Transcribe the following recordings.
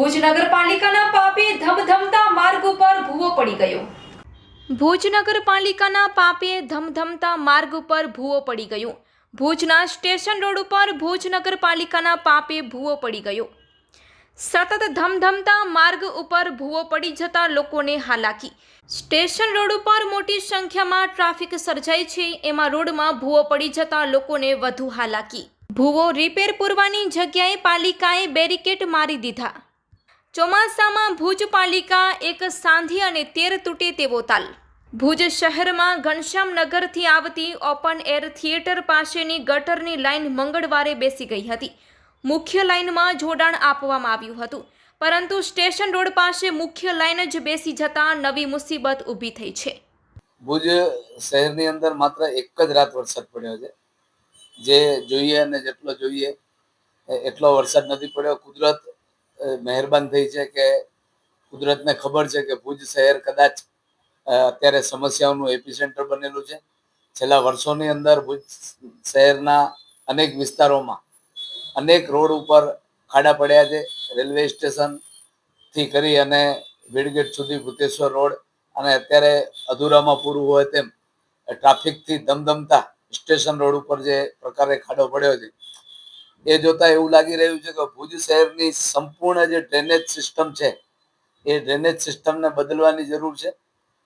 ભુજ નગરપાલિકાના પાપે ધમધમતા માર્ગ ઉપર ભૂવો પડી ગયો. ભુજ નગરપાલિકાના પાપે ધમધમતા માર્ગ ઉપર ભૂવો પડી ગયો. ભુજના સ્ટેશન રોડ ઉપર ભુજ નગરપાલિકાના પાપે ભૂવો પડી ગયો. સતત ધમધમતા માર્ગ ઉપર ભૂવો પડી જતા લોકોને હાલાકી. સ્ટેશન રોડ ઉપર મોટી સંખ્યામાં ટ્રાફિક સર્જાય છે, એમાં રોડમાં ભૂવો પડી જતા લોકોને વધુ હાલાકી. ભૂવો રિપેર પૂરવાની જગ્યાએ પાલિકાએ બેરિકેડ મારી દીધા. ચોમાસામાં ભુજ પાલિકા એક સાંધી અને તેર તૂટે તેવો તાલ. ભુજ શહેરમાં ઘનશ્યામનગરથી આવતી ઓપન એર થિયેટર પાસેની ગટરની લાઇન મંગળવારે બેસી ગઈ હતી. મુખ્ય લાઇનમાં જોડાણ આપવામાં આવ્યું હતું, પરંતુ સ્ટેશન રોડ પાસે મુખ્ય લાઇન જ બેસી જતા નવી મુસીબત ઊભી થઈ છે. ભુજ શહેરની અંદર માત્ર એક જ રાત વરસાદ પડ્યો છે. જે જોઈએ અને જેટલો જોઈએ એટલો વરસાદ નથી પડ્યો. કુદરત મહેરબાન થઈ છે કે કુદરતને ખબર છે કે ભુજ શહેર કદાચ અત્યારે સમસ્યાઓનું એપિસેન્ટર બનેલું છે. છેલ્લા વર્ષોની અંદર ભુજ શહેરના અનેક વિસ્તારોમાં અનેક રોડ ઉપર ખાડા પડ્યા છે. રેલવે સ્ટેશન થી કરી અને વીરગેટ સુધી ભૂતેશ્વર રોડ અને અત્યારે અધૂરામાં પૂરું હોય તેમ ટ્રાફિકથી ધમધમતા સ્ટેશન રોડ ઉપર જે પ્રકારે ખાડો પડ્યો છે, એ જોતા એવું લાગી રહ્યું છે કે ભુજ શહેરની સંપૂર્ણ જે ડ્રેનેજ સિસ્ટમ છે એ ડ્રેનેજ સિસ્ટમને બદલવાની જરૂર છે.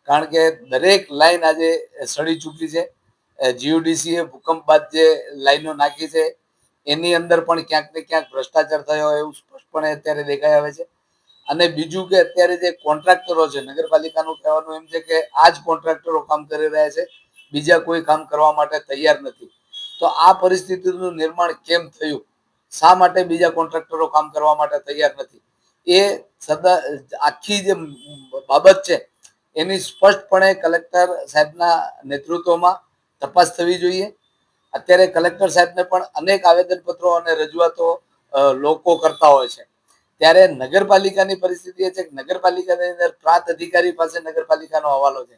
કારણ કે દરેક લાઈન આજે સડી ચૂકી છે. જીયુડીસી એ ભૂકંપ બાદ જે લાઈનો નાખી છે એની અંદર પણ ક્યાંક ને ક્યાંક ભ્રષ્ટાચાર થયો એવું સ્પષ્ટપણે અત્યારે દેખાઈ આવે છે. અને બીજું કે અત્યારે જે કોન્ટ્રાક્ટરો છે, નગરપાલિકાનું કહેવાનું એમ છે કે આ જ કોન્ટ્રાક્ટરો કામ કરી રહ્યા છે, બીજા કોઈ કામ કરવા માટે તૈયાર નથી. તો આ પરિસ્થિતિનું નિર્માણ કેમ થયું? શા માટે બીજા કોન્ટ્રાક્ટરો કામ કરવા માટે તૈયાર નથી? એ સદા આખી જે બાબત છે એની સ્પષ્ટપણે કલેક્ટર સાહેબના નેતૃત્વમાં તપાસ થવી જોઈએ. અત્યારે કલેક્ટર સાહેબને પણ અનેક આવેદનપત્રો અને રજૂઆતો લોકો કરતા હોય છે. ત્યારે નગરપાલિકાની પરિસ્થિતિ એ છે કે નગરપાલિકાની અંદર પ્રાંત અધિકારી પાસે નગરપાલિકાનો હવાલો છે.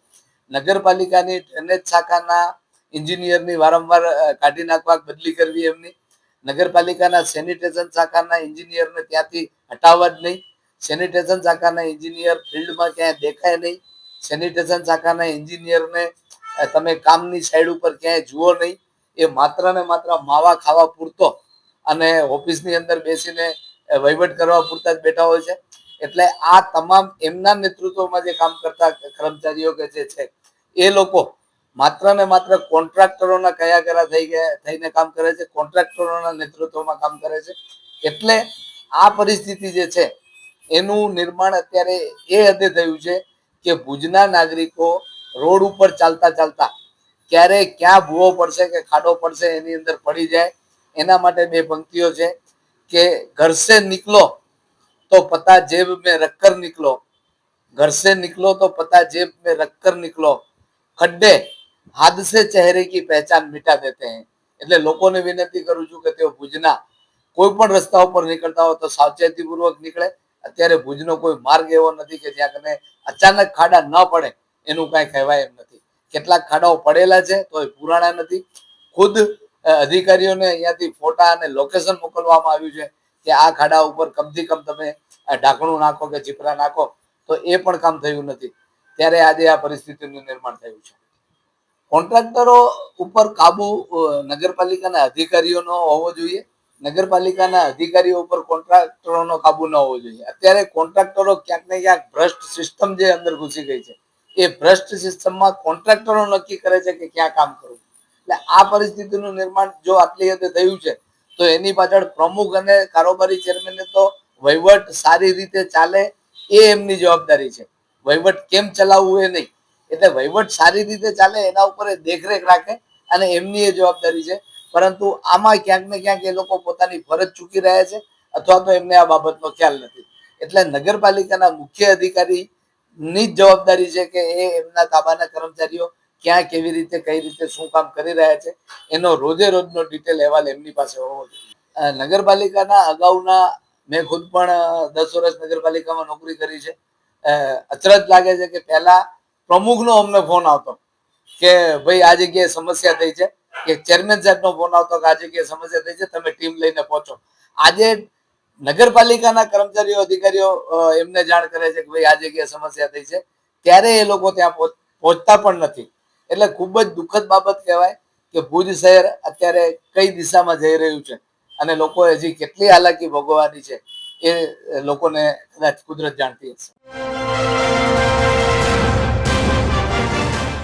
નગરપાલિકાની ડ્રેનેજ શાખાના એન્જિનિયરની વારંવાર કાઢી નાખવા, બદલી કરવી એમની. નગરપાલિકાના સેનિટેશન શાખાના એન્જિનિયરને ત્યાંથી હટાવવા જ નહીં. સેનિટેશન શાખાના એન્જિનિયર ફિલ્ડમાં ક્યાંય દેખાય નહીં. સેનિટેશન શાખાના એન્જિનિયરને તમે કામની સાઈડ ઉપર ક્યાંય જુઓ નહીં. એ માત્ર ને માત્ર માવા ખાવા પૂરતો અને ઓફિસની અંદર બેસીને વહીવટ કરવા પૂરતા જ બેઠા હોય છે. એટલે આ તમામ એમના નેતૃત્વમાં જે કામ કરતા કર્મચારીઓ કે જે છે એ લોકો માત્ર ને માત્ર કોન્ટ્રાક્ટરોના કયા કરા થઈને કામ કરે છે, કોન્ટ્રાક્ટરોના નેતૃત્વમાં કામ કરે છે. એટલે આ પરિસ્થિતિ જે છે એનું નિર્માણ અત્યારે એ હદે થયું છે કે ભુજના નાગરિકો રોડ ઉપર ચાલતા ચાલતા ક્યારે ક્યાં ભૂવો પડશે કે ખાડો પડશે એની અંદર પડી જાય. એના માટે બે પંક્તિઓ છે કે ઘર સે નિકલો તો પતા જેબ में रखकर निकलो, घर से निकलो तो पता जेब में रखकर निकलो, खड्डे हादसे चेहरे की पहचान मिटा देते हैं. એટલે લોકોને વિનંતી કરું છું કે તેઓ ભુજના કોઈ પણ રસ્તા ઉપર નીકળતા હોય તો સાવચેતીપૂર્વક નીકળે. અત્યારે ભુજનો કોઈ માર્ગ એવો નથી કે જ્યાં કને અચાનક ખાડા ન પડે એનું કાંઈ કહેવાય એમ નથી. કેટલાક ખાડાઓ પડેલા છે તો એ પુરાણા નથી. ખુદ અધિકારીઓને અહીંયાથી ફોટા અને લોકેશન મોકલવામાં આવ્યું છે કે આ ખાડા ઉપર કમથી કમ તમે ઢાંકણું નાખો કે જીપરા નાખો, તો એ પણ કામ થયું નથી. ત્યારે આજે આ પરિસ્થિતિનું નિર્માણ થયું છે. કોન્ટ્રાક્ટરો ઉપર કાબુ નગરપાલિકાના અધિકારીઓનો હોવો જોઈએ. નગરપાલિકાના અધિકારીઓ ઉપર કોન્ટ્રાક્ટરોનો કાબુ ન હોવો જોઈએ. અત્યારે કોન્ટ્રાક્ટરો ક્યાંક ને ક્યાંક ભ્રષ્ટ સિસ્ટમ જે અંદર ઘૂસી ગઈ છે, એ ભ્રષ્ટ સિસ્ટમમાં કોન્ટ્રાક્ટરો નક્કી કરે છે કે ક્યાં કામ કરવું. એટલે આ પરિસ્થિતિનું નિર્માણ જો આટલી હદે થયું છે તો એની પાછળ પ્રમુખ અને કારોબારી ચેરમેનને તો વહીવટ સારી રીતે ચાલે એ એમની જવાબદારી છે. વહીવટ કેમ ચલાવવું એ નહીં. એટલે વહીવટ સારી રીતે ચાલે એના ઉપર દેખરેખ રાખે અને એમની એ જવાબદારી છે. પરંતુ આમાં ક્યાંક ને ક્યાંક એ લોકો પોતાની ફરજ ચૂકી રહ્યા છે અથવા તો એમને આ બાબતનો ખ્યાલ નથી. એટલે નગરપાલિકાના મુખ્ય અધિકારી ની જ જવાબદારી છે કે એ એમના તાબાના કર્મચારીઓ ક્યાં કેવી રીતે કઈ રીતે શું કામ કરી રહ્યા છે એનો રોજે રોજનો ડિટેલ અહેવાલ એમની પાસે હોવો જોઈએ. નગરપાલિકાના અગાઉના મેં ખુદ પણ 10 વર્ષ નગરપાલિકામાં નોકરી કરી છે. અચરજ લાગે છે કે પહેલા પ્રમુખનો અમને ફોન આવતો કે ભાઈ આ જગ્યાએ સમસ્યા થઈ છે, કે ચેરમેન સાહેબનો ફોન આવતો કે આ જગ્યાએ સમસ્યા થઈ છે, તમે ટીમ લઈને પહોંચો. આજે નગરપાલિકાના કર્મચારીઓ અધિકારીઓ એમને જાણ કરે છે કે ભાઈ આ જગ્યાએ સમસ્યા થઈ છે, ત્યારે એ લોકો ત્યાં પહોંચતા પણ નથી. એટલે ખૂબ જ દુઃખદ બાબત કહેવાય કે ભુજ શહેર અત્યારે કઈ દિશામાં જઈ રહ્યું છે અને લોકો હજી કેટલી હાલાકી ભોગવવાની છે એ લોકોને કદાચ કુદરત જાણતી હશે.